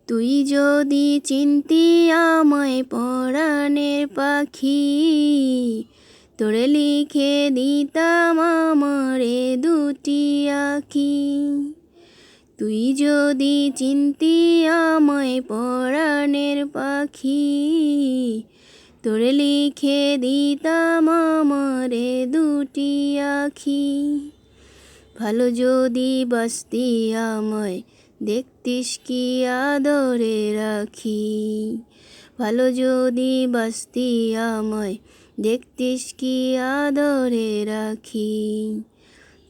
তুই যদি চিনতি আমায় পরাণের পাখি, তোরে লিখে দিতাম আমারে দুটি আঁখি। তুই যদি চিনতি আমায় পরাণের পাখি, তোরে লিখে দিতাম আমারে দুটি আঁখি। ভালো যদি বাসতি আমায় দেখতিস কি আদরে রাখি। ভালো যদি বাসতি আমায় দেখতিস কি আদরে রাখি।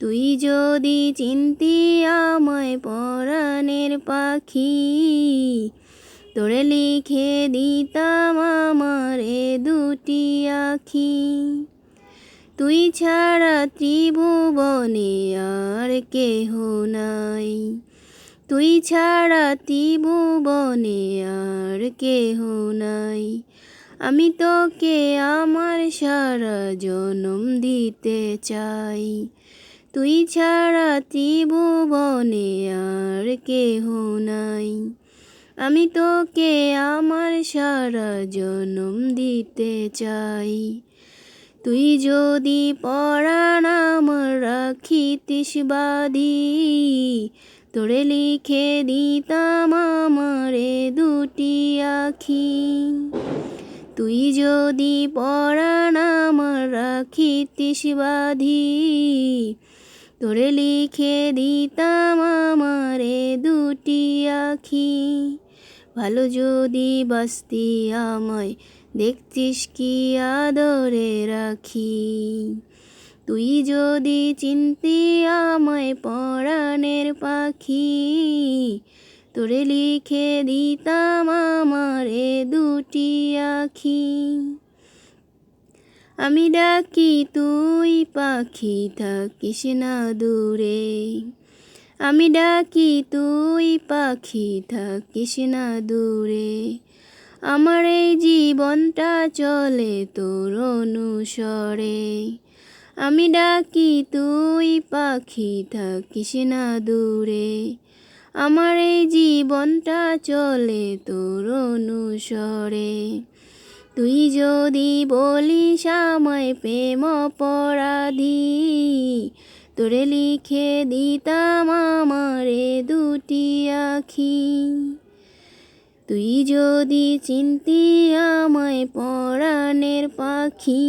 তুই যদি চিনতি আমায় পরাণের পাখি, তোরে লিখে দিতাম আমারে দুটি আঁখি। তুই ছাড়া ত্রিভুবনে আর কেহ নাই, তুই ছাড়া ত্রিভুবনে আর কেহ নাই। আমি তোকে আমার সারা জনম দিতে চাই। তুই ছাড়া ত্রিভুবনে আর কেহ নাই। আমি তোকে আমার সারা জনম দিতে চাই। তুই যদি পরাণ আমার রাখিতিস বাঁধি, তোরে লিখে দিতাম আমারে দুটি আঁখি। তুই যদি পরাণ আমার রাখিতিস বাঁধি, তোরে লিখে দিতাম আমারে দুটি আঁখি। ভালো যদি বাসতি আমায় দেখতিস কি আদরে রাখি। তুই যদি চিনতি আমায় পরাণের পাখি, তোরে লিখে দিতাম আমারে দুটি আঁখি। আমি ডাকি তুই পাখি থাকিস না দূরে, আমি ডাকি তুই পাখি থাকিস না দূরে। আমার এই জীবনটা চলে তোর অনুসরে। আমি ডাকি তুই পাখি থাকিস না দূরে। আমার এই জীবনটা চলে তোর অনুসরে। তুই যদি বলিস আমায় প্রেম অপরাধী, তোরে লিখে দিতাম আমারে দুটি আঁখি। তুই যদি চিনতি আমায় পরাণের পাখি,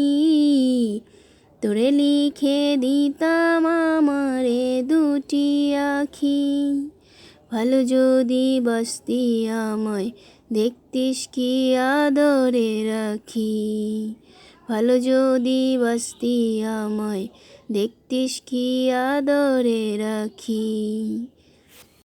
তোরে লিখে দিতাম আমারে দুটি আঁখি। ভালো যদি বাসতি আমায় দেখতিস কি আদরে রাখি। ভালো যদি বাসতি আমায় দেখতিস কি আদরে রাখি।